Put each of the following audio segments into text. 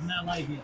Not live yet.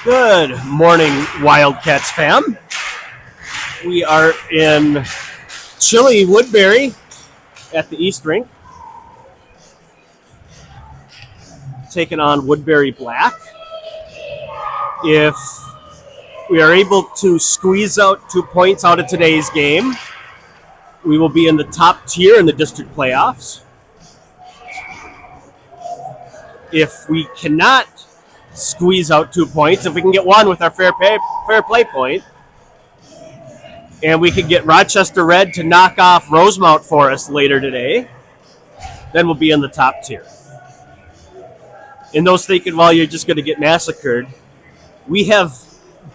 Good morning, Wildcats fam. We are in chilly Woodbury at the East Rink, taking on Woodbury Black. If we are able to squeeze out 2 points out of today's game, we will be in the top tier in the district playoffs. If we cannot squeeze out 2 points, if we can get one with our fair play point, and we can get Rochester Red to knock off Rosemount for us later today, then we'll be in the top tier. And those thinking, well, you're just going to get massacred, we have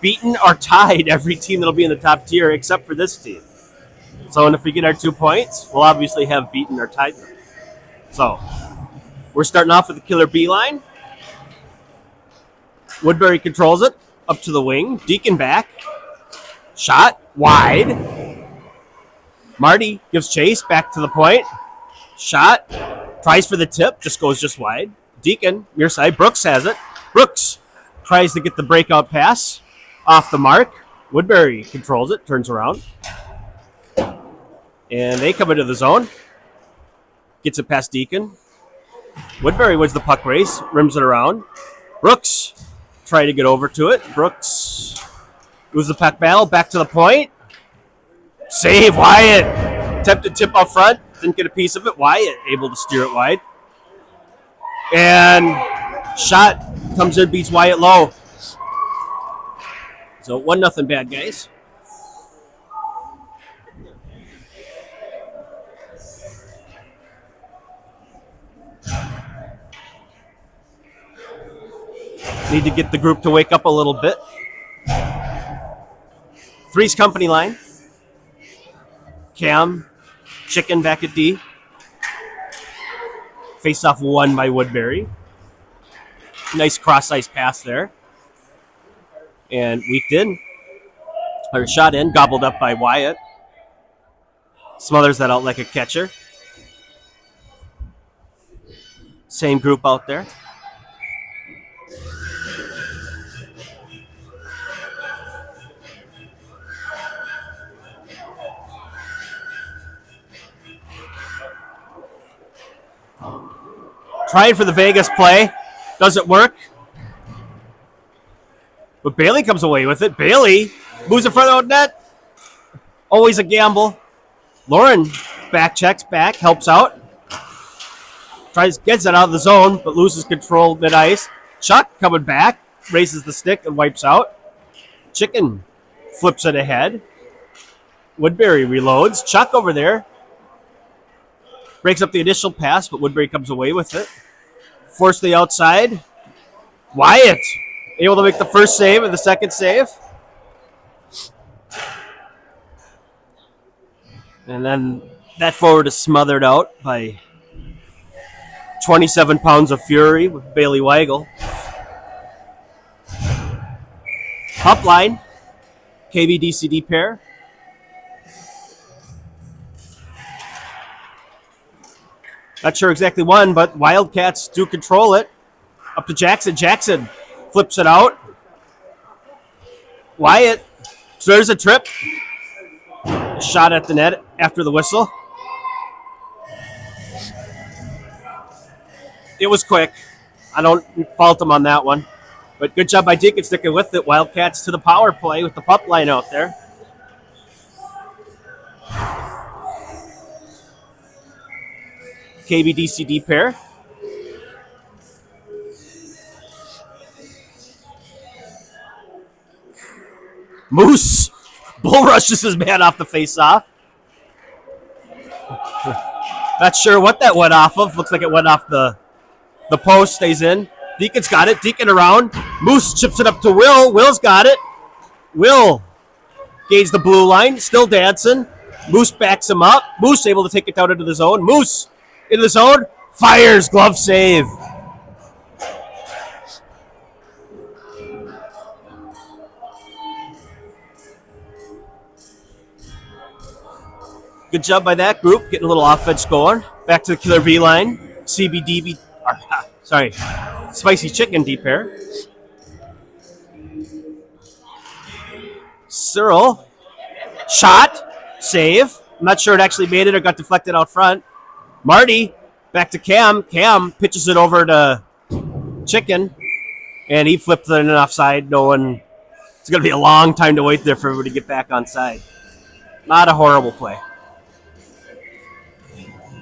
beaten or tied every team that'll be in the top tier except for this team. So if we get our 2 points, we'll obviously have beaten or tied them. So we're starting off with the killer B line. Woodbury controls it up to the wing. Deacon back. Shot wide. Marty gives chase back to the point. Shot. Tries for the tip. Just goes just wide. Deacon, near side. Brooks has it. Brooks tries to get the breakout pass off the mark. Woodbury controls it. Turns around. And they come into the zone. Gets it past Deacon. Woodbury wins the puck race. Rims it around. Brooks trying to get over to it. Brooks loses the puck battle. Back to the point. Save Wyatt. Attempted tip up front. Didn't get a piece of it. Wyatt able to steer it wide. And shot comes in, beats Wyatt low. So 1-0 bad guys. Need to get the group to wake up a little bit. Three's company line. Cam, Chicken back at D. Face-off won by Woodbury. Nice cross-ice pass there. And weaked in. Or shot in, gobbled up by Wyatt. Smothers that out like a catcher. Same group out there. Trying for the Vegas play. Doesn't work. But Bailey comes away with it. Bailey moves in front of the net. Always a gamble. Lauren back checks back, helps out. Gets it out of the zone, but loses control mid-ice. Chuck coming back, raises the stick and wipes out. Chicken flips it ahead. Woodbury reloads. Chuck over there. Breaks up the initial pass, but Woodbury comes away with it. Force the outside. Wyatt able to make the first save and the second save. And then that forward is smothered out by 27 pounds of fury with Bailey Weigel. Up line. KBDCD pair. Not sure exactly when, but Wildcats do control it. Up to Jackson. Jackson flips it out. Wyatt. So there's a trip. Shot at the net after the whistle. It was quick. I don't fault him on that one. But good job by Deacon sticking with it. Wildcats to the power play with the pup line out there. KBDCD pair. Moose bull rushes his man off the face-off. Not sure what that went off of. Looks like it went off the post. Stays in. Deacon's got it. Deacon around. Moose chips it up to Will. Will's got it. Will gauge the blue line. Still dancing. Moose backs him up. Moose able to take it down into the zone. Moose in the zone, fires, glove save. Good job by that group, getting a little offense going. Back to the killer B line, CBDB, Spicy Chicken D pair. Cyril, shot, save. I'm not sure it actually made it or got deflected out front. Marty, back to Cam. Cam pitches it over to Chicken, and he flipped it in offside, knowing it's going to be a long time to wait there for everybody to get back on side. Not a horrible play.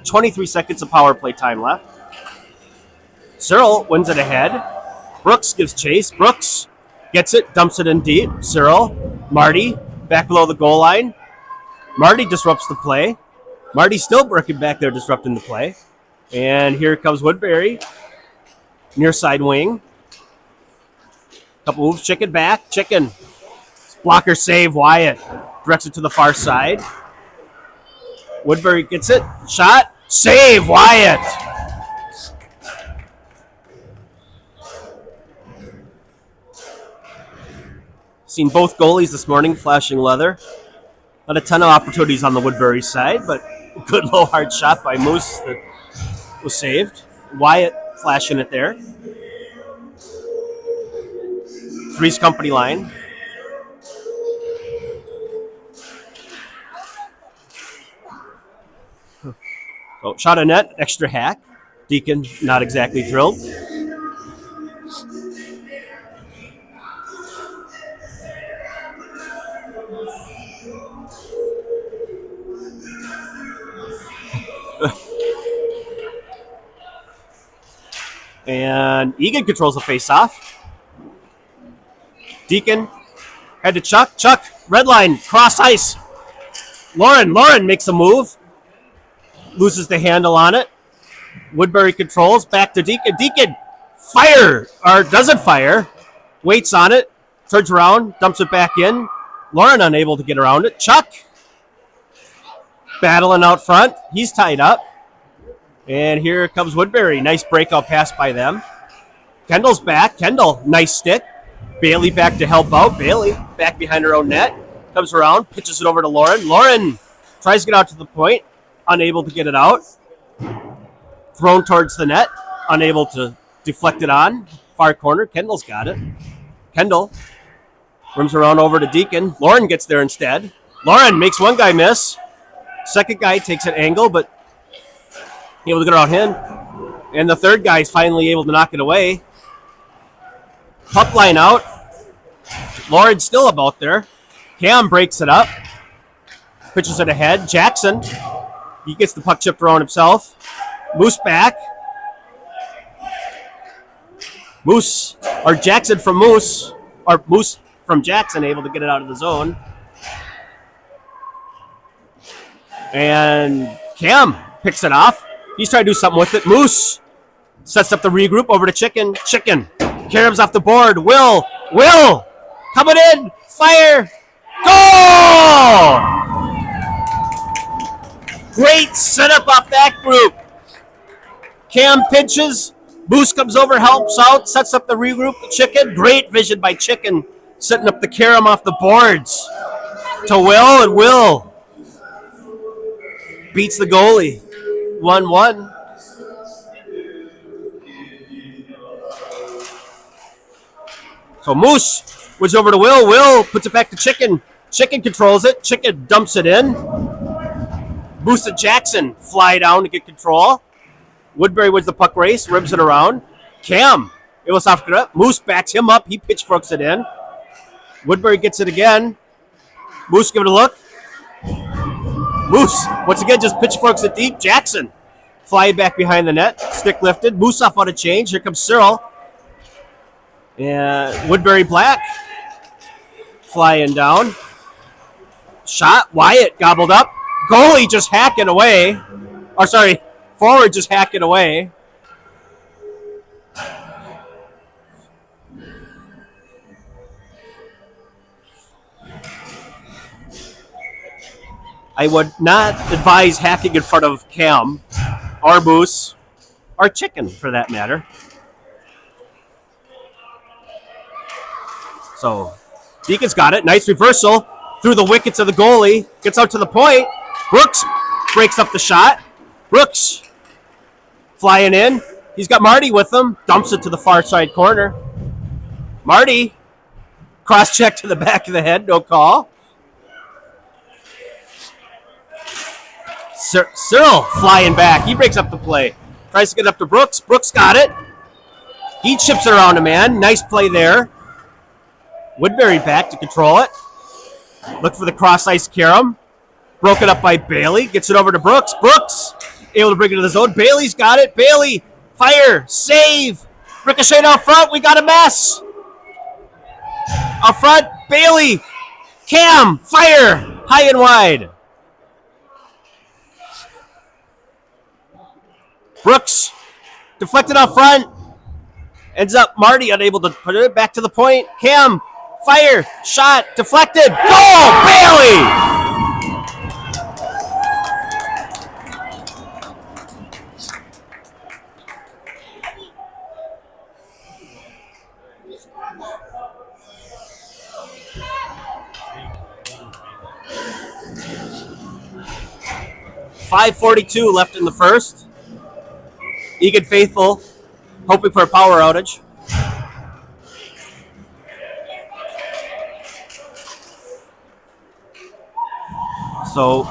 23 seconds of power play time left. Cyril wins it ahead. Brooks gives chase. Brooks gets it, dumps it in deep. Cyril, Marty, back below the goal line. Marty disrupts the play. Marty's still working back there, disrupting the play. And here comes Woodbury. Near side wing. Couple moves. Chicken back. Chicken. Blocker save. Wyatt directs it to the far side. Woodbury gets it. Shot. Save. Wyatt. Seen both goalies this morning flashing leather. Not a ton of opportunities on the Woodbury side, but a good low hard shot by Moose that was saved. Wyatt flashing it there. Three's company line. So shot a net, extra hack. Deacon not exactly thrilled. And Eagan controls the face-off. Deacon head to Chuck. Chuck, red line, cross ice. Lauren makes a move. Loses the handle on it. Woodbury controls, back to Deacon. Deacon, fire, or doesn't fire. Waits on it, turns around, dumps it back in. Lauren unable to get around it. Chuck, battling out front. He's tied up. And here comes Woodbury. Nice breakout pass by them. Kendall's back. Kendall, nice stick. Bailey back to help out. Bailey back behind her own net. Comes around, pitches it over to Lauren. Lauren tries to get out to the point. Unable to get it out. Thrown towards the net. Unable to deflect it on. Far corner. Kendall's got it. Kendall rims around over to Deacon. Lauren gets there instead. Lauren makes one guy miss. Second guy takes an angle, but able to get around him. And the third guy is finally able to knock it away. Puck line out. Lauren's still about there. Cam breaks it up. Pitches it ahead. Jackson. He gets the puck chipped around himself. Moose back. Moose, or Jackson from Moose, or Moose from Jackson, able to get it out of the zone. And Cam picks it off. He's trying to do something with it. Moose sets up the regroup over to Chicken. Chicken carries off the board. Will coming in. Fire. Goal! Great setup off that group. Cam pinches. Moose comes over, helps out, sets up the regroup. Chicken. Great vision by Chicken, setting up the carom off the boards to Will, and Will beats the goalie. 1-1. So Moose was over to Will. Will puts it back to Chicken. Chicken controls it. Chicken dumps it in. Moose and Jackson fly down to get control. Woodbury wins the puck race, ribs it around. Cam, it was off it up. Moose backs him up. He pitchforks it in. Woodbury gets it again. Moose give it a look. Moose, once again, just pitchforks it deep. Jackson, flying back behind the net. Stick lifted. Moose off on a change. Here comes Cyril. And Woodbury Black flying down. Shot. Wyatt gobbled up. Goalie just hacking away. Or sorry, forward just hacking away. I would not advise hacking in front of Cam or Moose or Chicken, for that matter. So, Deacon's got it. Nice reversal through the wickets of the goalie. Gets out to the point. Brooks breaks up the shot. Brooks flying in. He's got Marty with him. Dumps it to the far side corner. Marty, cross-check to the back of the head. No call. Cyril flying back. He breaks up the play. Tries to get up to Brooks. Brooks got it. He chips it around a man. Nice play there. Woodbury back to control it. Look for the cross-ice carom. Broken up by Bailey. Gets it over to Brooks. Brooks able to bring it to the zone. Bailey's got it. Bailey, fire, save. Ricochet out front. We got a mess. Out front, Bailey. Cam, fire, high and wide. Brooks, deflected out front. Ends up Marty unable to put it back to the point. Cam, fire, shot, deflected. Goal, Bailey! 5:42 left in the first. Eagan faithful, hoping for a power outage. So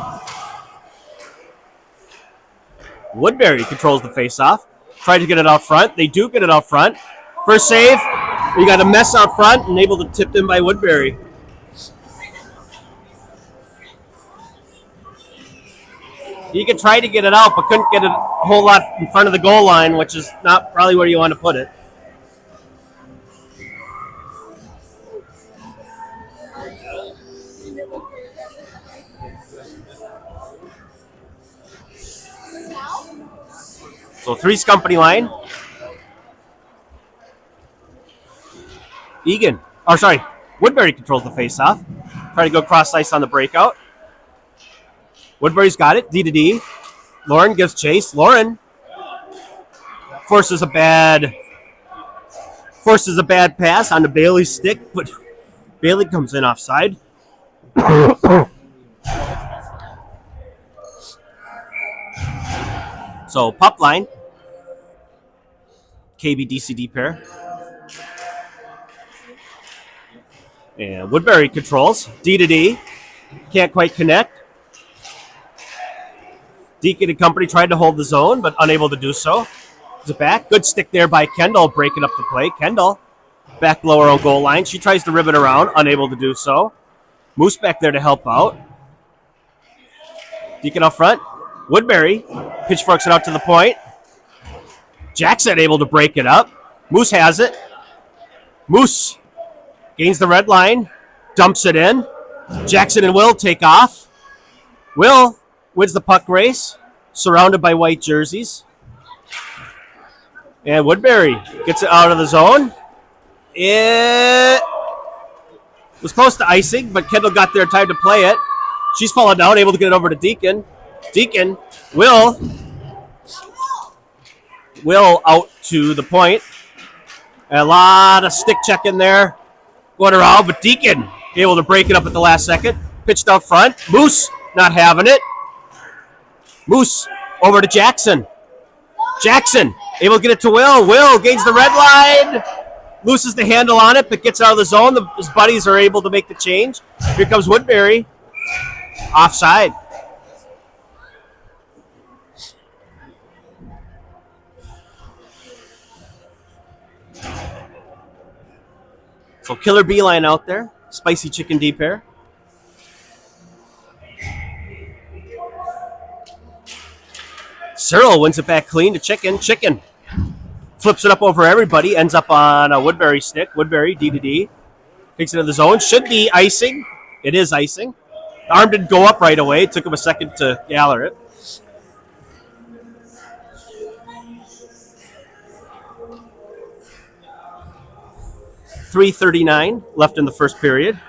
Woodbury controls the face-off. Tried to get it out front. They do get it out front. First save. You got a mess out front and able to tip in by Woodbury. You could try to get it out, but couldn't get it a whole lot in front of the goal line, which is not probably where you want to put it. So Three's company line. Eagan, Woodbury controls the face-off. Try to go cross ice on the breakout. Woodbury's got it, D to D. Lauren gives chase. Lauren forces a bad pass onto Bailey's stick, but Bailey comes in offside. So pup line, KB DCD pair. And Woodbury controls, D to D. Can't quite connect. Deacon and company tried to hold the zone, but unable to do so. Is it back? Good stick there by Kendall, breaking up the play. Kendall back below her own goal line. She tries to rib it around, unable to do so. Moose back there to help out. Deacon out front. Woodbury pitchforks it out to the point. Jackson able to break it up. Moose has it. Moose gains the red line, dumps it in. Jackson and Will take off. Will wins the puck race, surrounded by white jerseys. And Woodbury gets it out of the zone. It was close to icing, but Kendall got there in time to play it. She's fallen down, able to get it over to Deacon. Deacon, Will out to the point. A lot of stick checking there going around, but Deacon able to break it up at the last second. Pitched out front. Moose not having it. Moose over to Jackson. Jackson able to get it to Will. Will gains the red line. Loses the handle on it, but gets out of the zone. His buddies are able to make the change. Here comes Woodbury. Offside. So Killer Beeline out there. Spicy chicken deep pair. Cyril wins it back clean to Chicken. Chicken flips it up over everybody. Ends up on a Woodbury stick. Woodbury, D to D. Takes it to the zone. Should be icing. It is icing. The arm didn't go up right away. It took him a second to gather it. .339 left in the first period.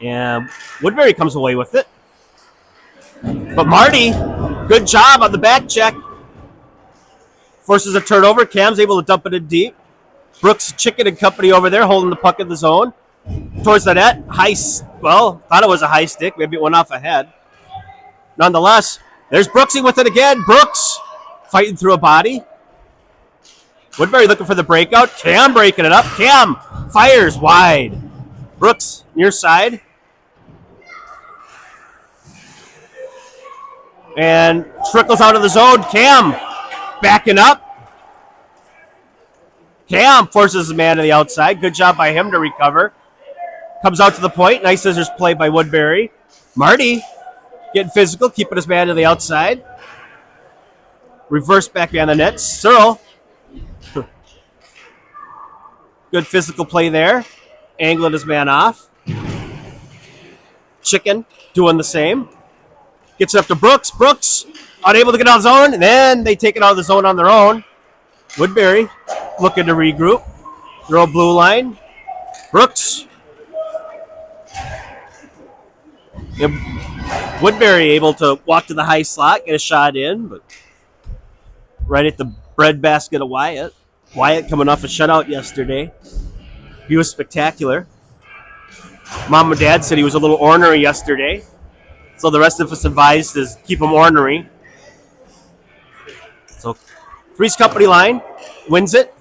And Woodbury comes away with it. But Marty, good job on the back check. Forces a turnover. Cam's able to dump it in deep. Brooks, Chicken and company over there holding the puck in the zone. Towards the net. Thought it was a high stick. Maybe it went off ahead. Nonetheless, there's Brooksy with it again. Brooks fighting through a body. Woodbury looking for the breakout. Cam breaking it up. Cam fires wide. Brooks near side. And trickles out of the zone. Cam backing up. Cam forces his man to the outside. Good job by him to recover. Comes out to the point. Nice scissors play by Woodbury. Marty getting physical, keeping his man to the outside. Reverse back behind the net. Cyril. Good physical play there. Angling his man off. Chicken doing the same. Gets it up to Brooks. Brooks unable to get out of the zone. And then they take it out of the zone on their own. Woodbury looking to regroup. Throw blue line. Brooks. Woodbury able to walk to the high slot, get a shot in, but right at the breadbasket of Wyatt. Wyatt coming off a shutout yesterday. He was spectacular. Mom and Dad said he was a little ornery yesterday, so the rest of us advised is keep him ornery. So Three's Company line wins it.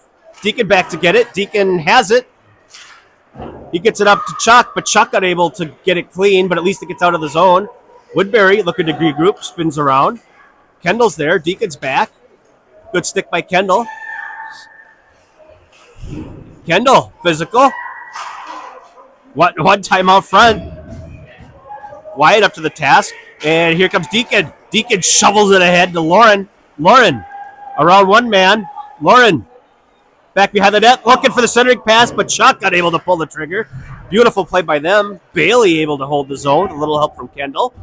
Deacon back to get it. Deacon has it. He gets it up to Chuck, but Chuck unable to get it clean, but at least it gets out of the zone. Woodbury looking to regroup, spins around. Kendall's there. Deacon's back. Good stick by Kendall. Kendall, physical. One time out front. Wyatt up to the task. And here comes Deacon. Deacon shovels it ahead to Lauren. Lauren around one man. Lauren back behind the net, looking for the centering pass, but Chuck unable to pull the trigger. Beautiful play by them. Bailey able to hold the zone. A little help from Kendall.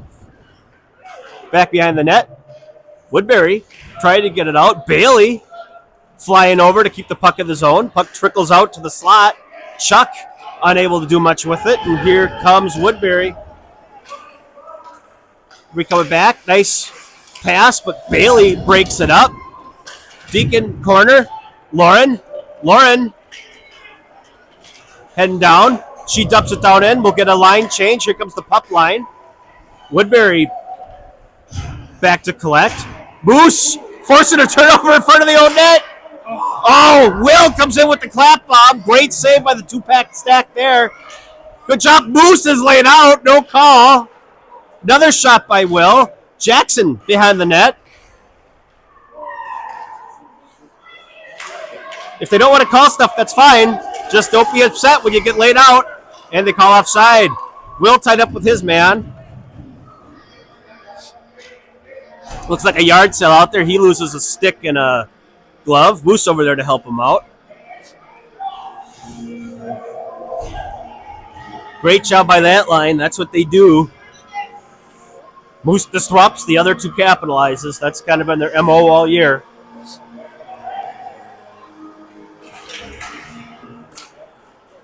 Back behind the net. Woodbury trying to get it out. Bailey flying over to keep the puck in the zone. Puck trickles out to the slot. Chuck unable to do much with it. And here comes Woodbury. We coming back. Nice pass, but Bailey breaks it up. Deacon corner. Lauren heading down. She dumps it down in. We'll get a line change. Here comes the pup line. Woodbury back to collect. Moose forcing a turnover in front of the own net. Oh, Will comes in with the clap bomb. Great save by the two-pack stack there. Good job. Moose is laying out. No call. Another shot by Will. Jackson behind the net. If they don't want to call stuff, that's fine. Just don't be upset when you get laid out. And they call offside. Will tied up with his man. Looks like a yard sale out there. He loses a stick and a glove. Moose over there to help him out. Great job by that line. That's what they do. Moose disrupts. The other two capitalizes. That's kind of been their MO all year.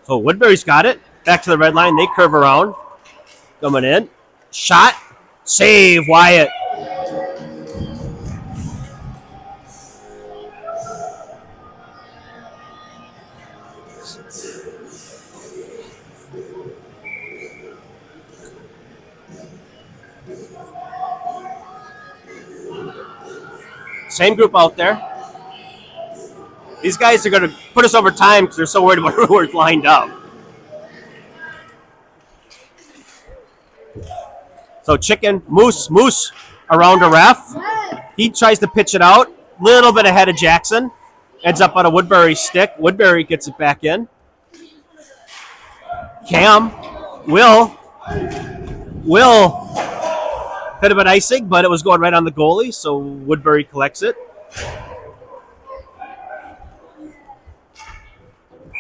So Woodbury's got it. Back to the red line. They curve around. Coming in. Shot. Save, Wyatt. Same group out there. These guys are going to put us over time because they're so worried about who we're lined up. So Moose around a ref. He tries to pitch it out. Little bit ahead of Jackson. Ends up on a Woodbury stick. Woodbury gets it back in. Cam. Will. Could have been icing, but it was going right on the goalie, so Woodbury collects it.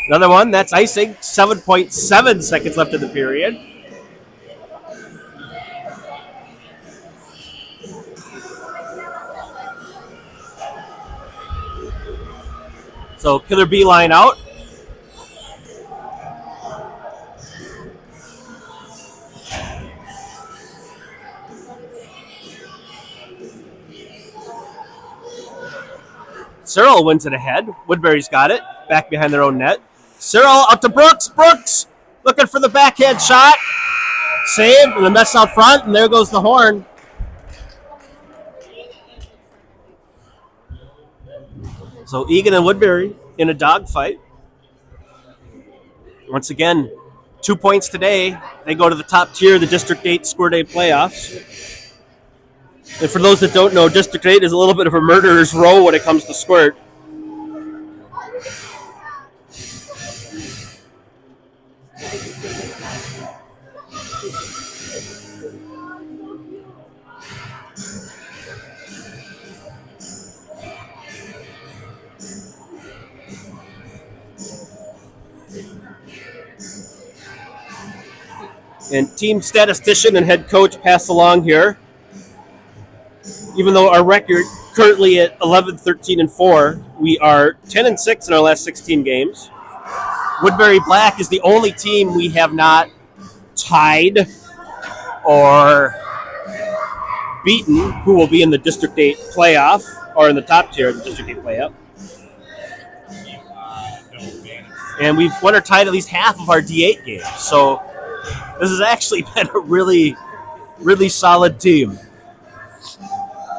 Another one, that's icing. 7.7 seconds left in the period. So Killer B line out. Cyril wins it ahead. Woodbury's got it. Back behind their own net. Cyril up to Brooks. Brooks looking for the backhand shot. Save and the mess out front, and there goes the horn. So Eagan and Woodbury in a dogfight. Once again, 2 points today. They go to the top tier of the District 8 Squirt A playoffs. And for those that don't know, District 8 is a little bit of a murderer's row when it comes to squirt. And team statistician and head coach pass along here. Even though our record currently at 11-13-4, we are 10-6 in our last 16 games. Woodbury Black is the only team we have not tied or beaten who will be in the District 8 playoff, or in the top tier of the District 8 playoff. And we've won or tied at least half of our D8 games. So this has actually been a really, really solid team.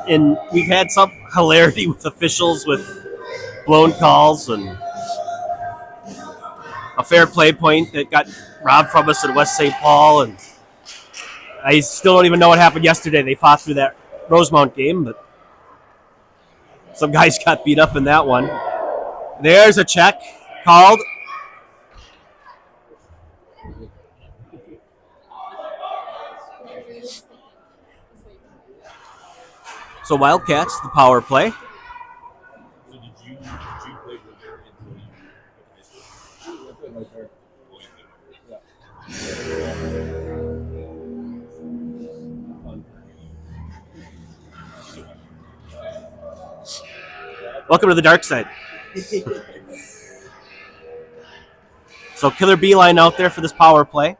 And we've had some hilarity with officials with blown calls and a fair play point that got robbed from us at West St. Paul. And I still don't even know what happened yesterday. They fought through that Rosemount game, but some guys got beat up in that one. There's a check called. So Wildcats, the power play. So did you play Woodbury until you played high school? Welcome to the dark side. So killer beeline out there for this power play.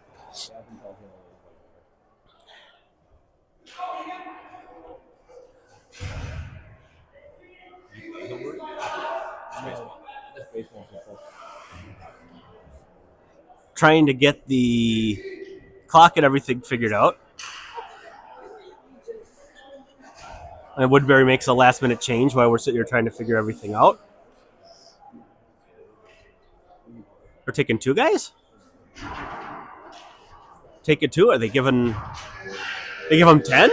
Trying to get the clock and everything figured out. And Woodbury makes a last-minute change while we're sitting here trying to figure everything out. We're taking two guys? Taking two? Are they giving... They give them 10?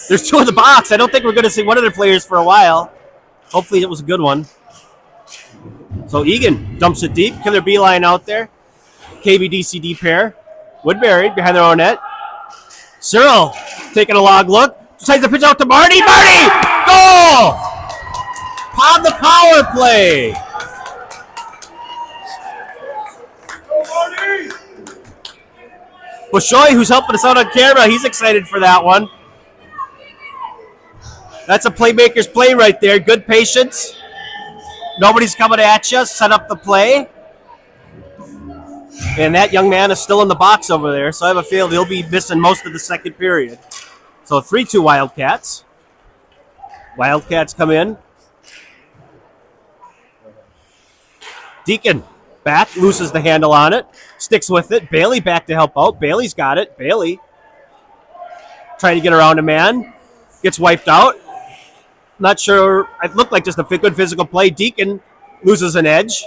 There's two in the box. I don't think we're going to see one of their players for a while. Hopefully it was a good one. So Eagan dumps it deep. Killer beeline out there. KBDCD pair. Woodbury behind their own net. Cyril taking a log look. Decides to pitch out to Marty. Marty! Goal! On the power play. Bushoy, who's helping us out on camera, he's excited for that one. That's a playmaker's play right there. Good patience. Nobody's coming at you. Set up the play. And that young man is still in the box over there, so I have a feeling he'll be missing most of the second period. So 3-2 Wildcats. Wildcats come in. Deacon back, loses the handle on it. Sticks with it. Bailey back to help out. Bailey's got it. Bailey trying to get around a man. Gets wiped out. Not sure. It looked like just a good physical play. Deacon loses an edge.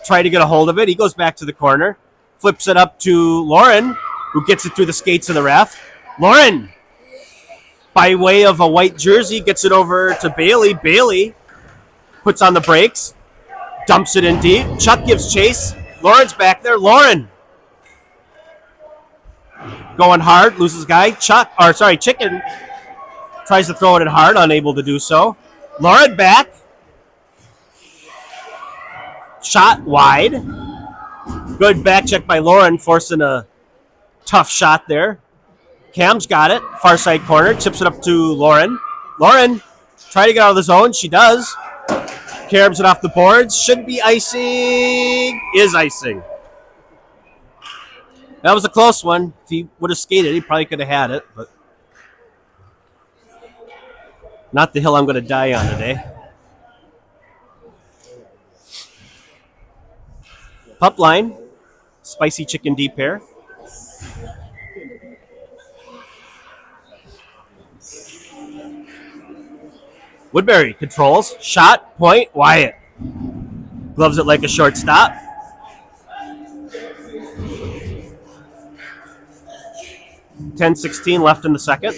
Trying to get a hold of it. He goes back to the corner. Flips it up to Lauren, who gets it through the skates of the ref. Lauren, by way of a white jersey, gets it over to Bailey. Bailey puts on the brakes. Dumps it in deep. Chuck gives chase. Lauren's back there. Lauren going hard. Loses guy. Chicken tries to throw it in hard. Unable to do so. Lauren back. Shot wide. Good back check by Lauren, forcing a tough shot there. Cam's got it. Far side corner. Chips it up to Lauren. Lauren trying to get out of the zone. She does. Carabs it off the boards. Should be icing. Is icing. That was a close one. If he would have skated, he probably could have had it. But not the hill I'm going to die on today. Pup line. Spicy chicken deep pair. Woodbury controls. Shot. Point. Wyatt. Gloves it like a shortstop. .16 left in the second.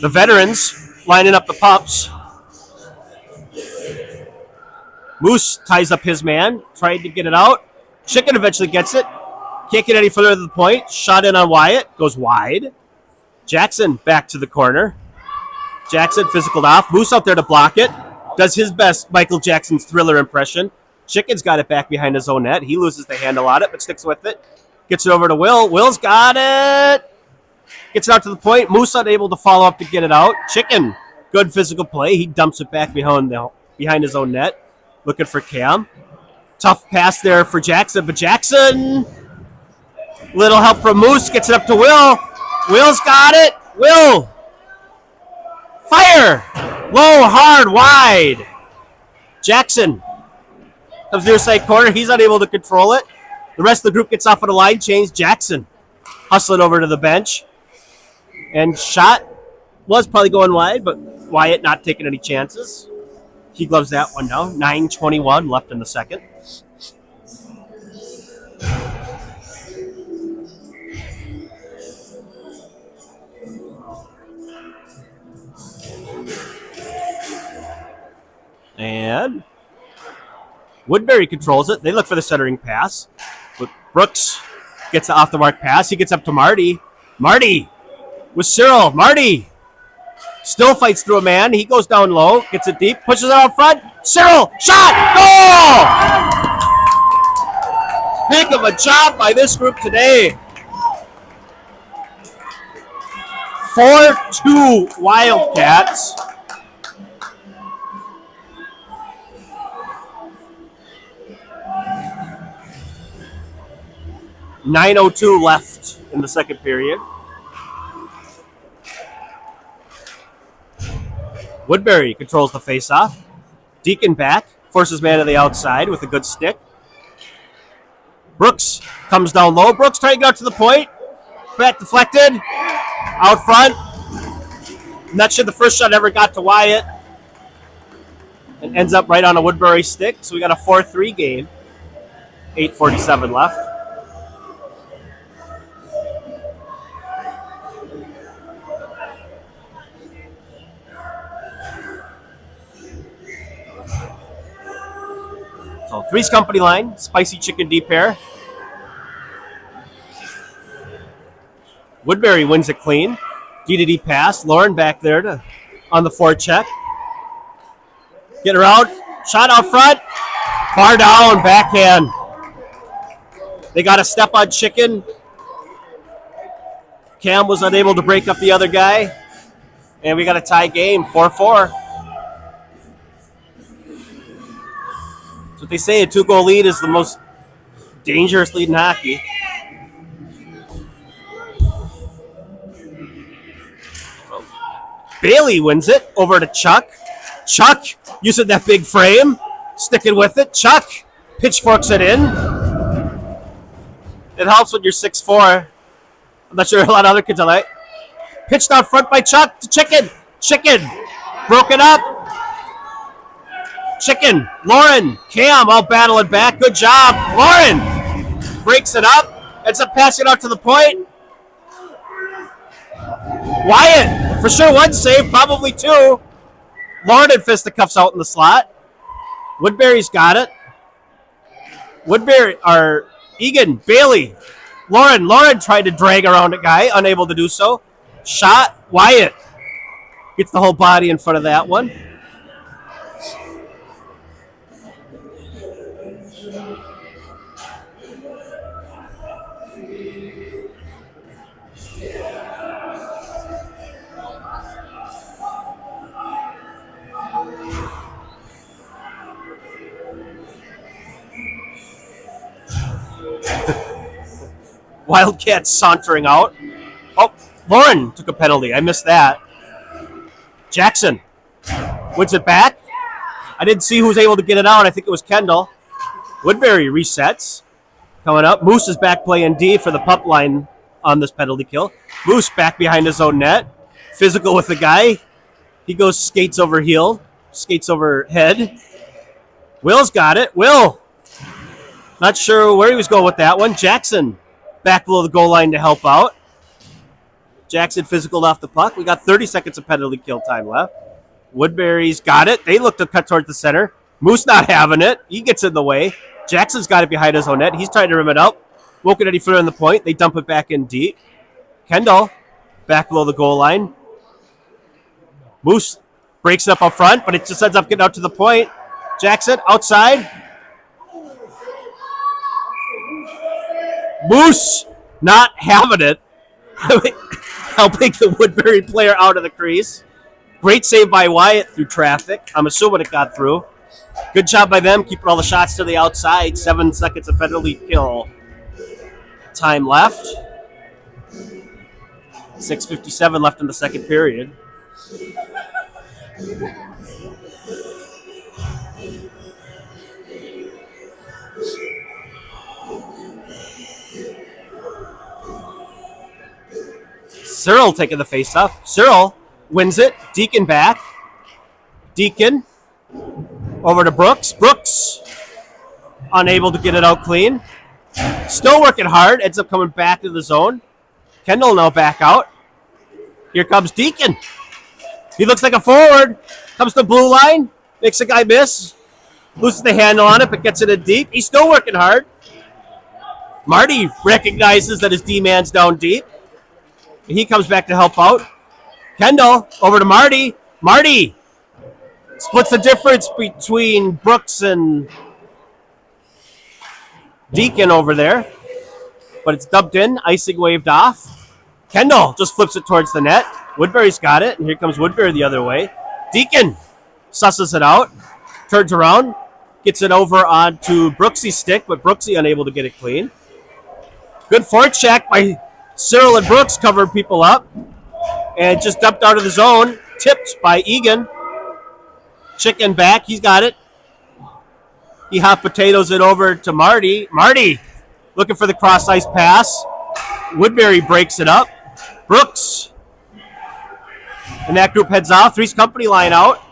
The veterans lining up the pups. Moose ties up his man. Tried to get it out. Chicken eventually gets it. Can't get any further to the point. Shot in on Wyatt. Goes wide. Jackson back to the corner. Jackson physicaled off. Moose out there to block it. Does his best Michael Jackson's Thriller impression. Chicken's got it back behind his own net. He loses the handle on it, but sticks with it. Gets it over to Will. Will's got it. Gets it out to the point. Moose unable to follow up to get it out. Chicken, good physical play. He dumps it back behind his own net. Looking for Cam. Tough pass there for Jackson, but Jackson, little help from Moose, gets it up to Will. Will's got it. Will, fire, low, hard, wide. Jackson comes near side corner. He's unable to control it. The rest of the group gets off of the line change. Jackson hustling over to the bench. And shot was probably going wide, but Wyatt not taking any chances. He gloves that one down. 9:21 left in the second. And Woodbury controls it. They look for the centering pass. But Brooks gets the off the mark pass. He gets up to Marty. Marty with Cyril. Marty still fights through a man. He goes down low, gets it deep, pushes it out front. Cyril, shot, goal! Heck of a job by this group today. 4-2 Wildcats. .902 left in the second period. Woodbury controls the faceoff. Deacon back, forces man to the outside with a good stick. Brooks comes down low. Brooks trying to get out to the point. Back deflected. Out front. Not sure the first shot ever got to Wyatt. It ends up right on a Woodbury stick. So we got a 4-3 game. 8:47 left. So Three's Company line, spicy chicken deep pair. Woodbury wins it clean. D-to-D pass. Lauren back there on the forecheck. Get around. Shot out front. Far down. Backhand. They got a step on chicken. Cam was unable to break up the other guy. And we got a tie game. 4-4. That's what they say. A 2-goal lead is the most dangerous lead in hockey. Bailey wins it over to Chuck. Chuck using that big frame, sticking with it. Chuck pitchforks it in. It helps when you're 6'4". I'm not sure a lot of other kids are like. Pitched out front by Chuck to Chicken. Chicken broken up. Chicken. Lauren. Cam all battling back. Good job. Lauren breaks it up. Ends up passing it out to the point. Wyatt, for sure one save, probably two. Lauren had fisticuffs out in the slot. Woodbury's got it. Woodbury, or Eagan, Bailey, Lauren. Lauren tried to drag around a guy, unable to do so. Shot, Wyatt gets the whole body in front of that one. Wildcats sauntering out. Oh, Lauren took a penalty. I missed that. Jackson wins it back. I didn't see who was able to get it out. I think it was Kendall. Woodbury resets. Coming up. Moose is back playing D for the pup line on this penalty kill. Moose back behind his own net. Physical with the guy. He goes skates over heel. Skates over head. Will's got it. Will. Not sure where he was going with that one. Jackson back below the goal line to help out. Jackson physical off the puck. We got 30 seconds of penalty kill time left. Woodbury's got it. They look to cut towards the center. Moose not having it. He gets in the way. Jackson's got it behind his own net. He's trying to rim it up. Won't get any further in the point. They dump it back in deep. Kendall back below the goal line. Moose breaks it up front, but it just ends up getting out to the point. Jackson outside. Moose not having it. Helping the Woodbury player out of the crease. Great save by Wyatt through traffic. I'm assuming it got through. Good job by them, keeping all the shots to the outside. 7 seconds of federally kill time left. 6:57 left in the second period. Cyril taking the face-off. Cyril wins it. Deacon back. Deacon over to Brooks. Brooks unable to get it out clean. Still working hard. Ends up coming back to the zone. Kendall now back out. Here comes Deacon. He looks like a forward. Comes to blue line. Makes a guy miss. Loses the handle on it, but gets it in deep. He's still working hard. Marty recognizes that his D-man's down deep. He comes back to help out. Kendall over to Marty. Marty splits the difference between Brooks and Deacon over there. But it's dubbed in. Icing waved off. Kendall just flips it towards the net. Woodbury's got it. And here comes Woodbury the other way. Deacon susses it out. Turns around. Gets it over onto Brooksy's stick. But Brooksy unable to get it clean. Good forecheck by Cyril and Brooks, covered people up. And just dumped out of the zone. Tipped by Eagan. Chicken back. He's got it. He hot potatoes it over to Marty. Marty looking for the cross ice pass. Woodbury breaks it up. Brooks. And that group heads off. Three's company line out.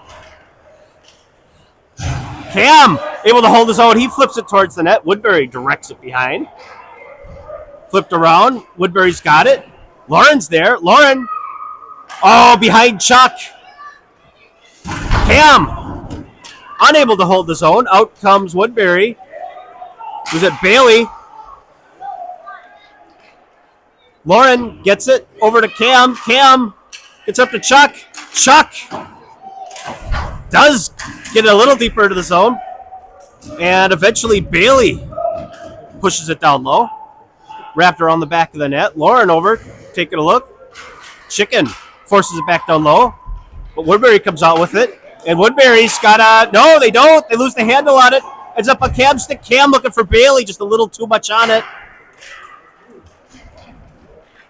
Cam able to hold his own. He flips it towards the net. Woodbury directs it behind. Flipped around. Woodbury's got it. Lauren's there. Lauren. Oh, behind Chuck. Cam. Unable to hold the zone. Out comes Woodbury. Was it Bailey? Lauren gets it over to Cam. Cam gets up to Chuck. Chuck does get a little deeper into the zone. And eventually Bailey pushes it down low. Wrapped around the back of the net. Lauren over, taking a look. Chicken forces it back down low. But Woodbury comes out with it. And Woodbury's got a... No, they don't. They lose the handle on it. Ends up a Cam stick. Cam looking for Bailey. Just a little too much on it.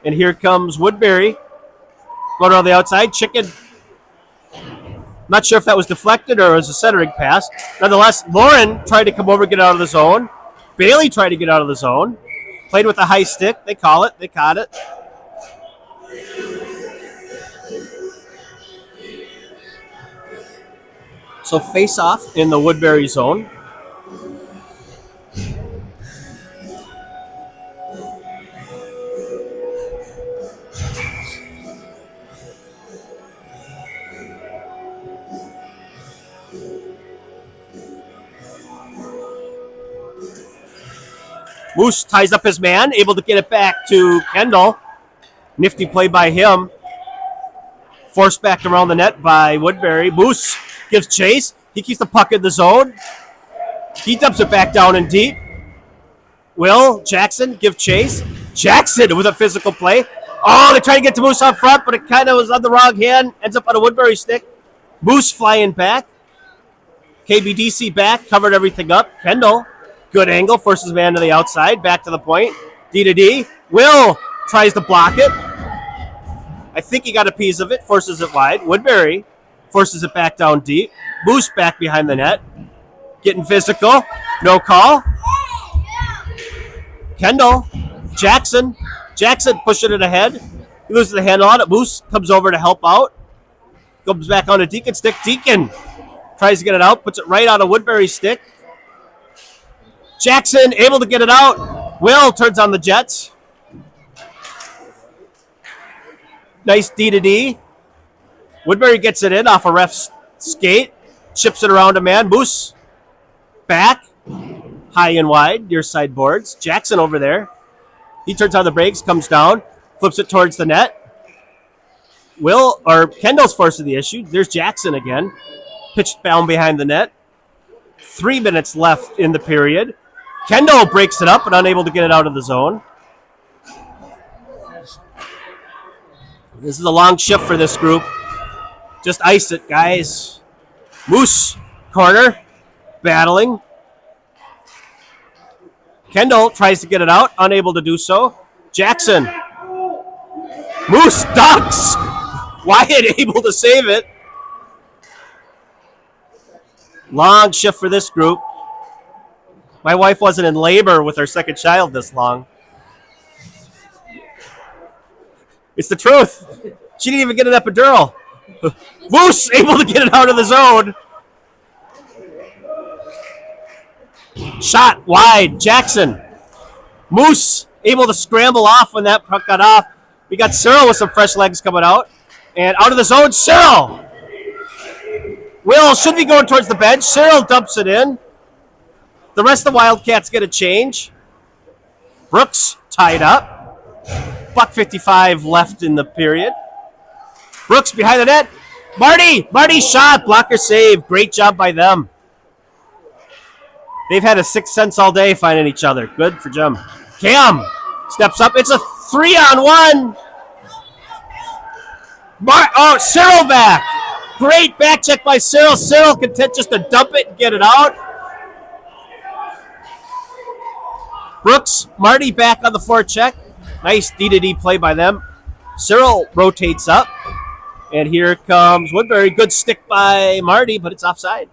And here comes Woodbury. Going around the outside. Chicken. Not sure if that was deflected or was a centering pass. Nonetheless, Lauren tried to come over and get out of the zone. Bailey tried to get out of the zone. Played with a high stick. They call it. They caught it. So face off in the Woodbury zone. Moose ties up his man, able to get it back to Kendall. Nifty play by him. Forced back around the net by Woodbury. Moose gives chase. He keeps the puck in the zone. He dumps it back down and deep. Will Jackson give chase. Jackson with a physical play. Oh, they try to get to Moose up front, but it kind of was on the wrong hand. Ends up on a Woodbury stick. Moose flying back. KBDC back, covered everything up. Kendall. Good angle, forces man to the outside, back to the point. D to D. Will tries to block it. I think he got a piece of it, forces it wide. Woodbury forces it back down deep. Moose back behind the net. Getting physical. No call. Kendall. Jackson. Jackson pushing it ahead. He loses the handle on it. Moose comes over to help out. Comes back on a Deacon stick. Deacon tries to get it out, puts it right on a Woodbury stick. Jackson able to get it out. Will turns on the Jets. Nice D to D. Woodbury gets it in off a ref's skate. Chips it around a man. Moose back. High and wide. Near side boards. Jackson over there. He turns on the brakes. Comes down. Flips it towards the net. Kendall's forcing the issue. There's Jackson again. Pitched down behind the net. 3 minutes left in the period. Kendall breaks it up, but unable to get it out of the zone. This is a long shift for this group. Just ice it, guys. Moose, corner. battling. Kendall tries to get it out, unable to do so. Jackson. Moose ducks. Wyatt able to save it. Long shift for this group. My wife wasn't in labor with her second child this long. It's the truth. She didn't even get an epidural. Moose able to get it out of the zone. Shot wide. Jackson. Moose able to scramble off when that puck got off. We got Cyril with some fresh legs coming out. And out of the zone, Cyril. Will should be going towards the bench. Cyril dumps it in. The rest of the Wildcats get a change. Brooks tied up. $1:55 left in the period. Brooks behind the net. Marty shot. Blocker save. Great job by them. They've had a sixth sense all day finding each other. Good for Jim. Cam steps up. It's a 3-on-1. Cyril back. Great back check by Cyril. Cyril content just to dump it and get it out. Brooks, Marty back on the forecheck. Nice D-to-D play by them. Cyril rotates up. And here comes Woodbury. Good stick by Marty, but it's offside.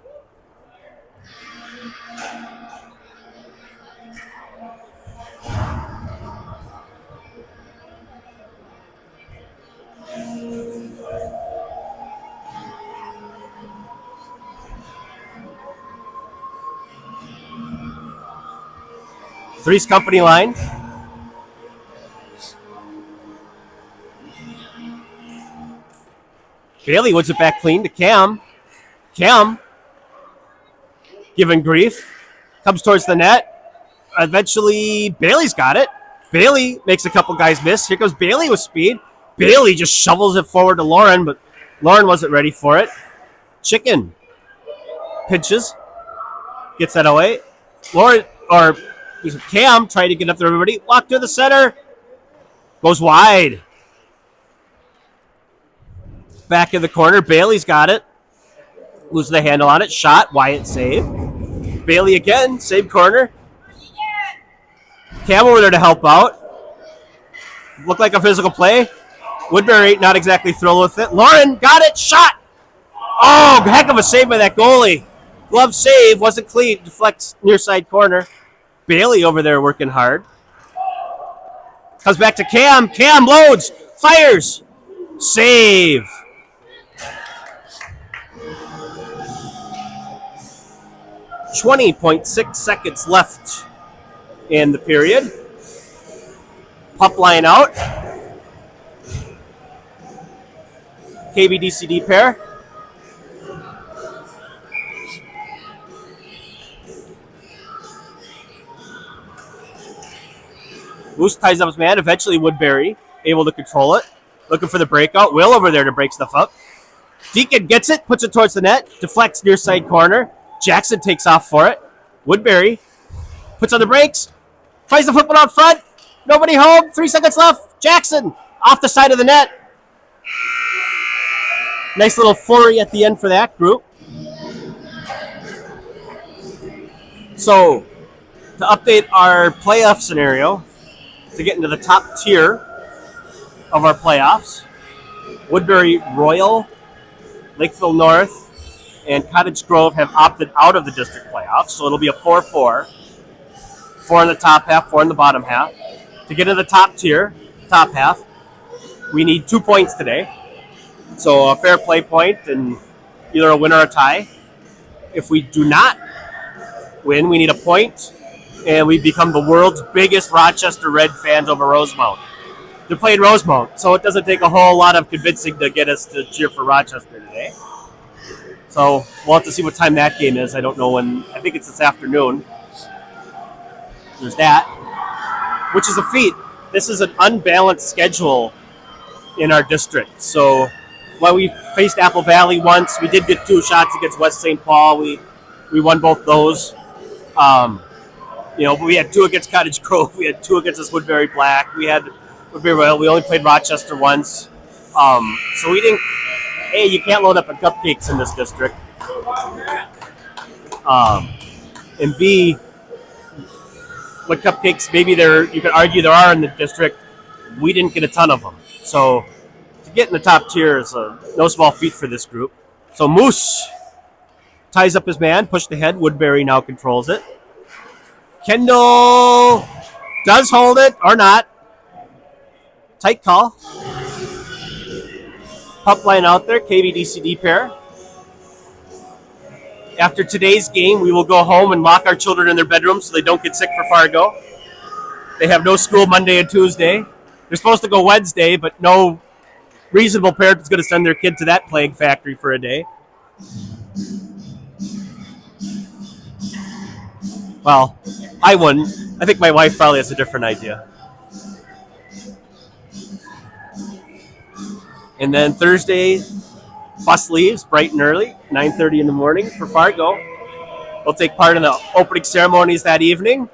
Three's company line. Bailey wins it back clean to Cam. Cam giving grief. Comes towards the net. Eventually, Bailey's got it. Bailey makes a couple guys miss. Here comes Bailey with speed. Bailey just shovels it forward to Lauren, but Lauren wasn't ready for it. Chicken pinches. Gets that away. Cam trying to get up there, everybody. Walk to the center. Goes wide. Back in the corner. Bailey's got it. Loses the handle on it. Shot. Wyatt save. Bailey again. Same corner. Cam over there to help out. Looked like a physical play. Woodbury not exactly thrilled with it. Lauren got it. Shot. Oh, heck of a save by that goalie. Glove save. Wasn't clean. Deflects near side corner. Bailey over there working hard. Comes back to Cam. Cam loads. Fires. Save. .6 seconds left in the period. Pup line out. KBDCD pair. Moose ties up his man. Eventually Woodbury able to control it. Looking for the breakout. Will over there to break stuff up. Deacon gets it. Puts it towards the net. Deflects near side corner. Jackson takes off for it. Woodbury puts on the brakes. Tries to flip it out front. Nobody home. 3 seconds left. Jackson off the side of the net. Nice little flurry at the end for that group. So, to update our playoff scenario, to get into the top tier of our playoffs, Woodbury Royal, Lakeville North, and Cottage Grove have opted out of the district playoffs, so it'll be a 4-4. 4 in the top half, 4 in the bottom half. To get into the top tier, top half, we need 2 points today. So a fair play point and either a win or a tie. If we do not win, we need a point, and we become the world's biggest Rochester Red fans over Rosemount. They're playing Rosemount, so it doesn't take a whole lot of convincing to get us to cheer for Rochester today. So we'll have to see what time that game is. I don't know when. I think it's this afternoon. There's that, which is a feat. This is an unbalanced schedule in our district. So while we faced Apple Valley once, we did get 2 shots against West St. Paul. We won both those. But we had 2 against Cottage Grove. We had 2 against this Woodbury Black. We had Woodbury Royal. We only played Rochester once. So we didn't. Hey, you can't load up on cupcakes in this district. And B, what cupcakes maybe you could argue there are in the district, we didn't get a ton of them. So to get in the top tier is no small feat for this group. So Moose ties up his man, pushed ahead. Woodbury now controls it. Kendall does hold it or not. Tight call. Pup line out there, KVDCD pair. After today's game, we will go home and lock our children in their bedrooms so they don't get sick for Fargo. They have no school Monday and Tuesday. They're supposed to go Wednesday, but no reasonable parent is going to send their kid to that plague factory for a day. Well, I wouldn't. I think my wife probably has a different idea. And then Thursday, bus leaves bright and early, 9:30 in the morning for Fargo. We'll take part in the opening ceremonies that evening.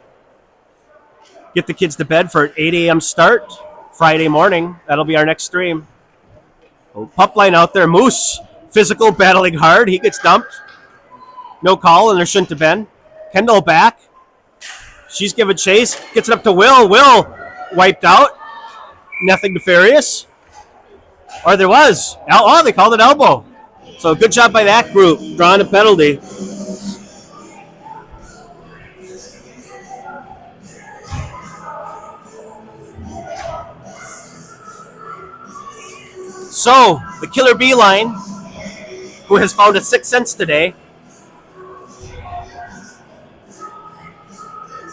Get the kids to bed for an 8 a.m. start Friday morning. That'll be our next stream. Pup line out there. Moose, physical, battling hard. He gets dumped. No call, and there shouldn't have been. Kendall back. She's giving chase. Gets it up to Will. Will wiped out. Nothing nefarious. Or there was. Oh, they called it elbow. So good job by that group, drawing a penalty. So, the Killer Bee line, who has found a sixth sense today.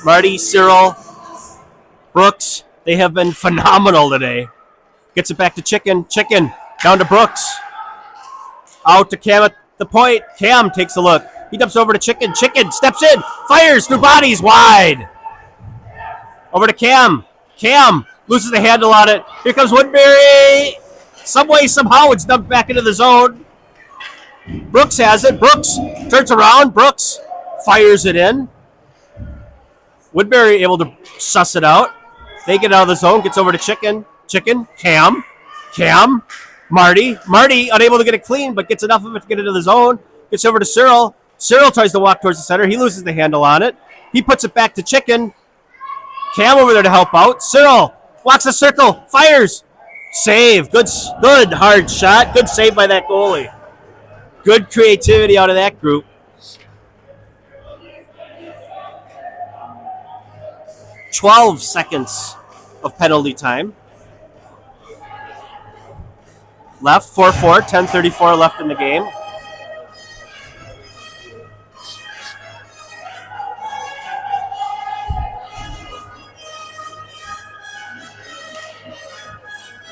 Marty, Cyril, Brooks, they have been phenomenal today. Gets it back to Chicken. Chicken down to Brooks. Out to Cam at the point. Cam takes a look. He dumps over to Chicken. Chicken steps in. Fires through bodies wide. Over to Cam. Cam loses the handle on it. Here comes Woodbury. Some way, somehow, it's dumped back into the zone. Brooks has it. Brooks turns around. Brooks fires it in. Woodbury able to suss it out. They get out of the zone. Gets over to Chicken. Chicken, Cam, Marty. Marty unable to get it clean, but gets enough of it to get into the zone. Gets over to Cyril. Cyril tries to walk towards the center. He loses the handle on it. He puts it back to Chicken. Cam over there to help out. Cyril walks a circle, fires. Save. Good hard shot. Good save by that goalie. Good creativity out of that group. "12 seconds of penalty time. Left, 4-4, 10:34 left in the game.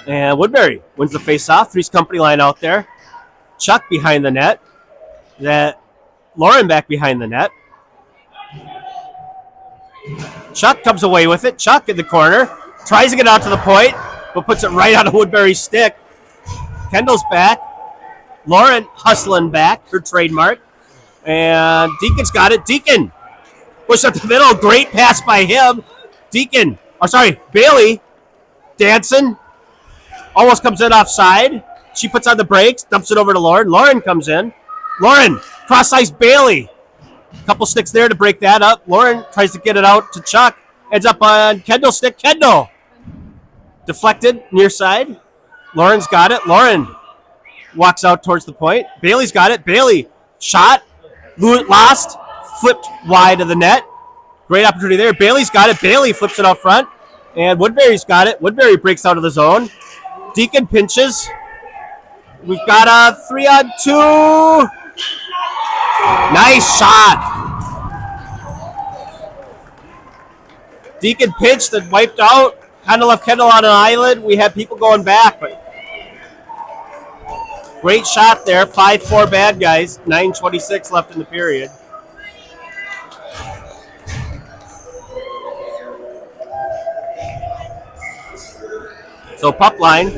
And Woodbury wins the face-off. Three's company line out there. Chuck behind the net. Lauren back behind the net. Chuck comes away with it. Chuck in the corner. Tries to get out to the point, but puts it right on Woodbury's stick. Kendall's back. Lauren hustling back, her trademark. And Deacon's got it. Deacon push up the middle. Great pass by him. Bailey dancing. Almost comes in offside. She puts on the brakes, dumps it over to Lauren. Lauren comes in. Lauren cross-ice Bailey. Couple sticks there to break that up. Lauren tries to get it out to Chuck. Ends up on Kendall's stick. Kendall deflected near side. Lauren's got it. Lauren walks out towards the point. Bailey's got it. Bailey shot. Lost. Flipped wide of the net. Great opportunity there. Bailey's got it. Bailey flips it out front. And Woodbury's got it. Woodbury breaks out of the zone. Deacon pinches. We've got a 3-on-2. Nice shot. Deacon pitched and wiped out. Kind of left Kendall on an island. We had people going back, but great shot there. 5-4 bad guys. 9:26 left in the period. So pup line.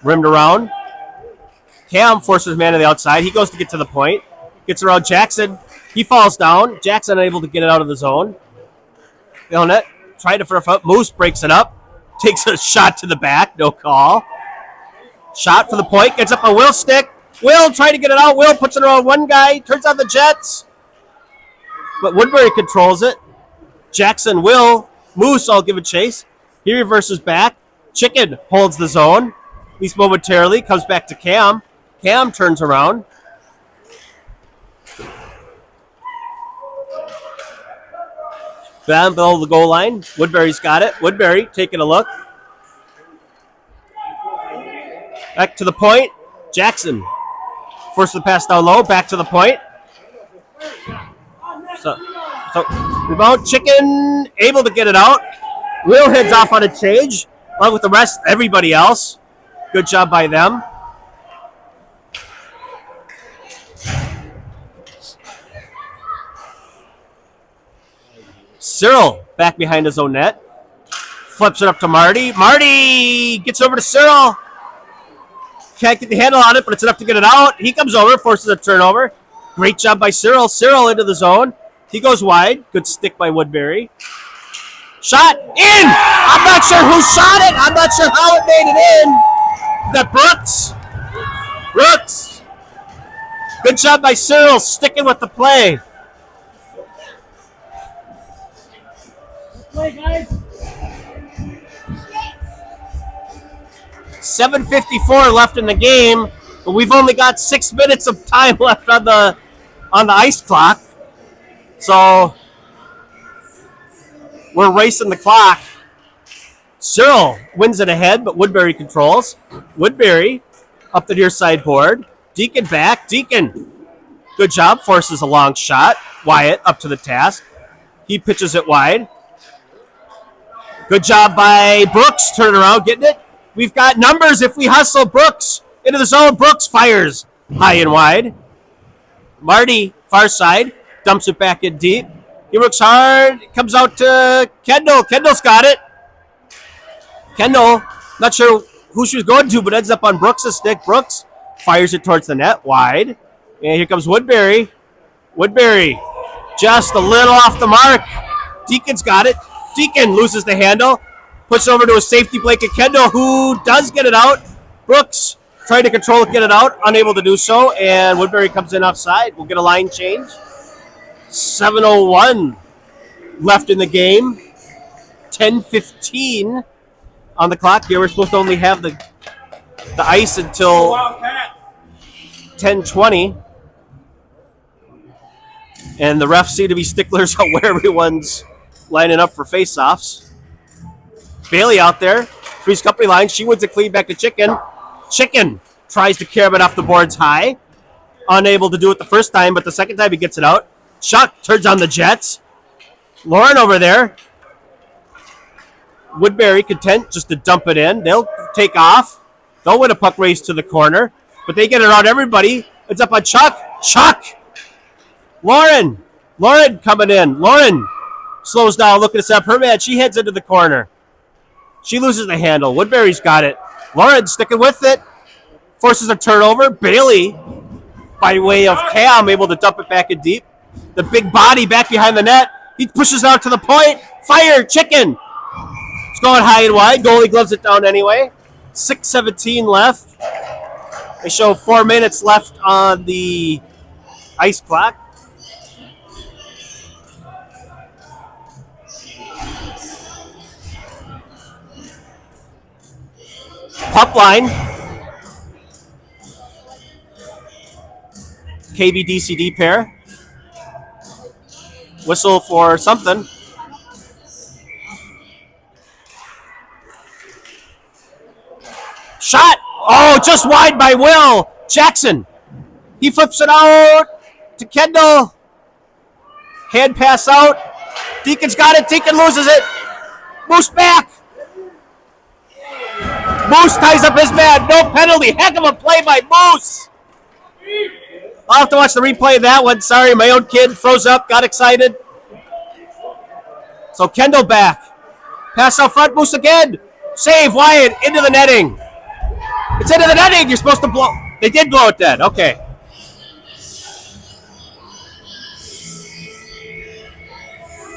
Rimmed around. Cam forces man to the outside. He goes to get to the point. Gets around Jackson. He falls down. Jackson unable to get it out of the zone. Net. Tried to front. Moose breaks it up. Takes a shot to the back. No call. Shot for the point. Gets up on Will's stick. Will trying to get it out. Will puts it around one guy. Turns on the Jets. But Woodbury controls it. Jackson, Will, Moose all give a chase. He reverses back. Chicken holds the zone. At least momentarily. Comes back to Cam. Cam turns around. Down below the goal line. Woodbury's got it. Woodbury taking a look. Back to the point. Jackson forces the pass down low. Back to the point. So rebound. Chicken able to get it out. Will heads off on a change along with the rest, everybody else. Good job by them. Cyril back behind his own net. Flips it up to Marty. Marty gets over to Cyril. Can't get the handle on it, but it's enough to get it out. He comes over, forces a turnover. Great job by Cyril. Cyril into the zone. He goes wide. Good stick by Woodbury. Shot in! I'm not sure who shot it. I'm not sure how it made it in. Is that Brooks? Brooks. Good job by Cyril sticking with the play. Play, guys. 7:54 left in the game, but we've only got 6 minutes of time left on the ice clock. So we're racing the clock. Cyril wins it ahead, but Woodbury controls. Woodbury up the near side board. Deacon back. Deacon, good job, forces a long shot. Wyatt up to the task. He pitches it wide. Good job by Brooks. Turn around, getting it. We've got numbers if we hustle. Brooks into the zone. Brooks fires high and wide. Marty, far side, dumps it back in deep. He works hard. Comes out to Kendall. Kendall's got it. Kendall, not sure who she was going to, but ends up on Brooks' stick. Brooks fires it towards the net, wide. And here comes Woodbury. Woodbury, just a little off the mark. Deacon's got it. Deacon loses the handle. Puts it over to a safety blanket. Kendall, who does get it out. Brooks trying to control it, get it out. Unable to do so. And Woodbury comes in offside. We'll get a line change. 7:01 left in the game. 10:15 on the clock here. We're supposed to only have the ice until 10:20. And the refs seem to be sticklers on where everyone's lining up for face-offs. Bailey out there. Three's company line. She wins a clean back to Chicken. Chicken tries to carry it off the boards high. Unable to do it the first time, but the second time he gets it out. Chuck turns on the Jets. Lauren over there. Woodbury content just to dump it in. They'll take off. They'll win a puck race to the corner, but they get it around everybody. It's up on Chuck. Chuck! Lauren coming in. Lauren slows down, looking to set up her man. She heads into the corner. She loses the handle. Woodbury's got it. Lauren sticking with it. Forces a turnover. Bailey, by way of Cam, able to dump it back in deep. The big body back behind the net. He pushes out to the point. Fire! Chicken! It's going high and wide. Goalie gloves it down anyway. 6:17 left. They show 4 minutes left on the ice clock. Pup line. KB-DCD pair. Whistle for something. Shot! Oh, just wide by Will. Jackson. He flips it out to Kendall. Hand pass out. Deacon's got it. Deacon loses it. Moose back. Moose ties up his man. No penalty. Heck of a play by Moose. I'll have to watch the replay of that one. Sorry, my own kid froze up, got excited. So Kendall back. Pass out front. Moose again. Save Wyatt into the netting. It's into the netting. You're supposed to blow. They did blow it dead. Okay.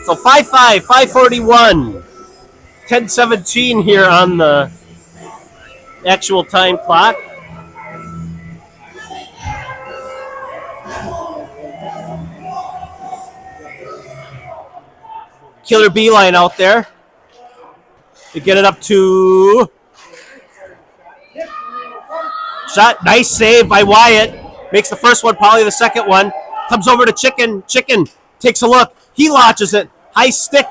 So 5-5, 5:41. 10:17 here on the actual time clock. Killer Beeline out there to get it up to shot. Nice save by Wyatt. Makes the first one, probably the second one. Comes over to Chicken. Chicken takes a look. He launches it. High stick.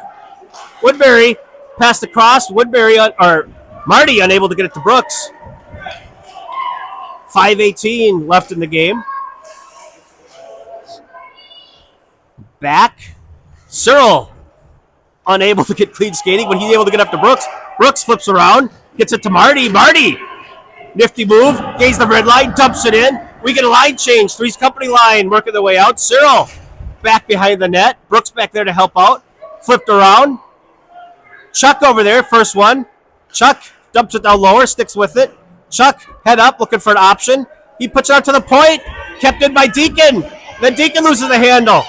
Woodbury passed across. Woodbury or Marty unable to get it to Brooks. 5:18 left in the game. Back. Searle unable to get clean skating, but he's able to get up to Brooks. Brooks flips around, gets it to Marty. Marty, nifty move, gains the red line, dumps it in. We get a line change. Three's company line working their way out. Searle back behind the net. Brooks back there to help out. Flipped around. Chuck over there, first one. Chuck dumps it down lower, sticks with it. Chuck, head up, looking for an option. He puts it out to the point. Kept in by Deacon. Then Deacon loses the handle.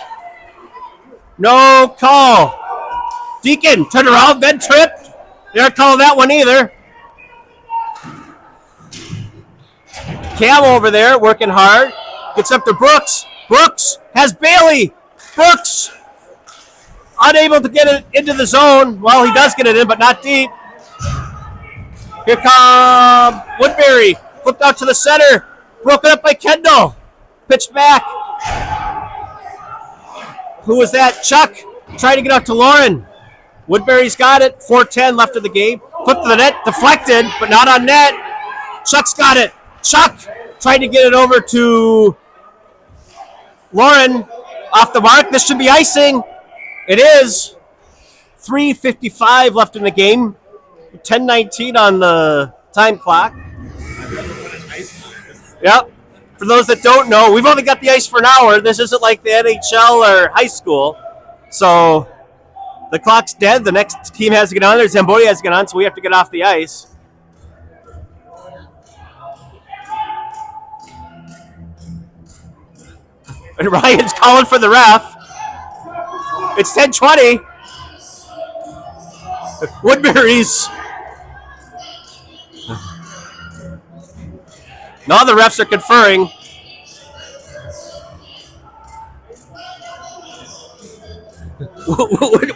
No call. Deacon turned around, then tripped. They aren't calling that one either. Cam over there working hard. Gets up to Brooks. Brooks has Bailey. Brooks unable to get it into the zone. Well, he does get it in, but not deep. Here comes Woodbury. Flipped out to the center. Broken up by Kendall. Pitched back. Who was that? Chuck trying to get out to Lauren. Woodbury's got it. 4:10 left of the game. Flipped to the net. Deflected, but not on net. Chuck's got it. Chuck trying to get it over to Lauren. Off the mark. This should be icing. It is. 3:55 left in the game. 10:19 on the time clock. Yep. For those that don't know, we've only got the ice for an hour. This isn't like the NHL or high school. So the clock's dead. The next team has to get on there. Zamboni has to get on, so we have to get off the ice. And Ryan's calling for the ref. It's 10:20. Woodbury's. Now the refs are conferring.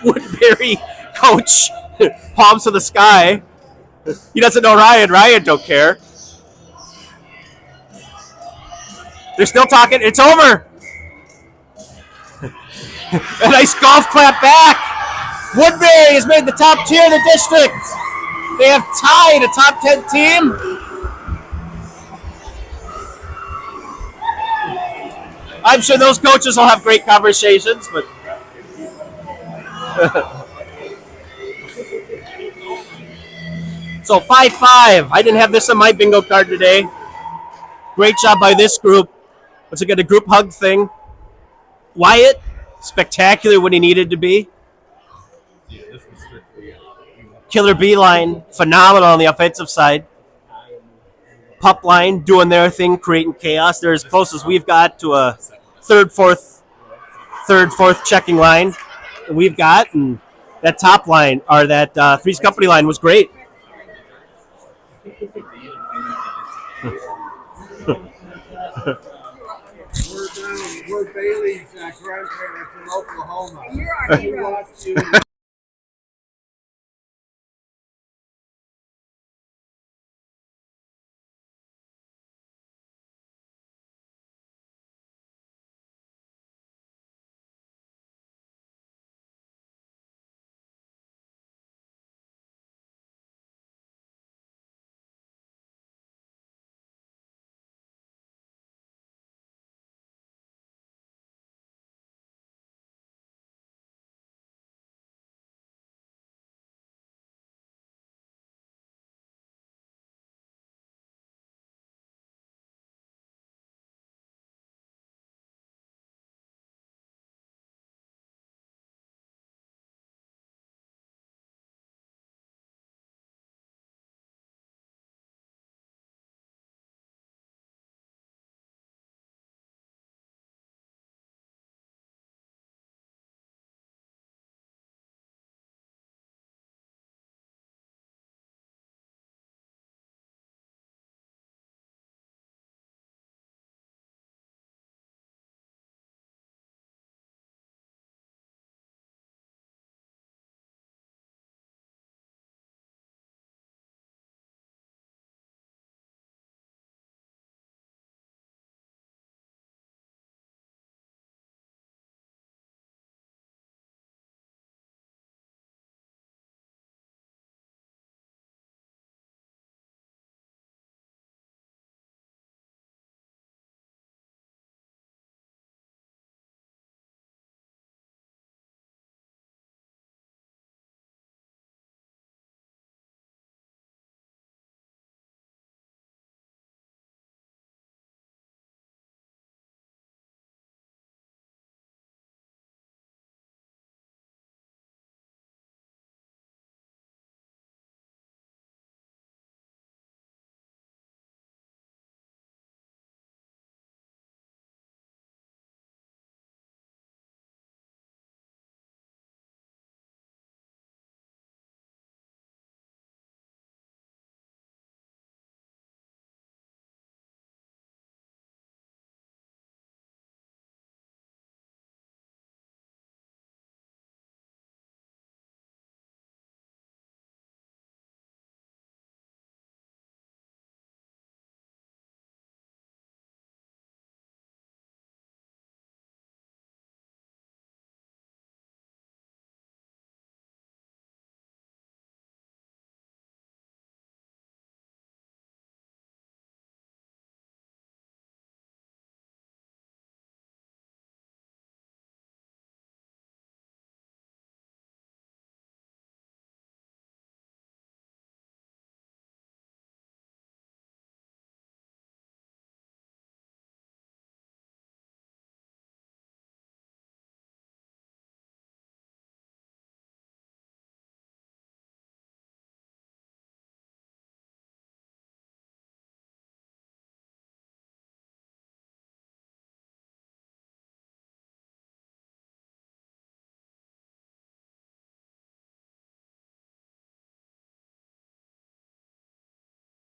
Woodbury coach palms to the sky. He doesn't know Ryan. Ryan don't care. They're still talking. It's over. A nice golf clap back. Woodbury has made the top tier of the district. They have tied a top 10 team. I'm sure those coaches will have great conversations, but so 5-5. I didn't have this on my bingo card today. Great job by this group. Let's get a group hug thing. Wyatt, spectacular when he needed to be. Killer Beeline, phenomenal on the offensive side. Pup line doing their thing, creating chaos. They're as close as we've got to a third, fourth checking line that we've got, and that top line or that Three's Company line was great. We're Bailey's grandparents in Oklahoma.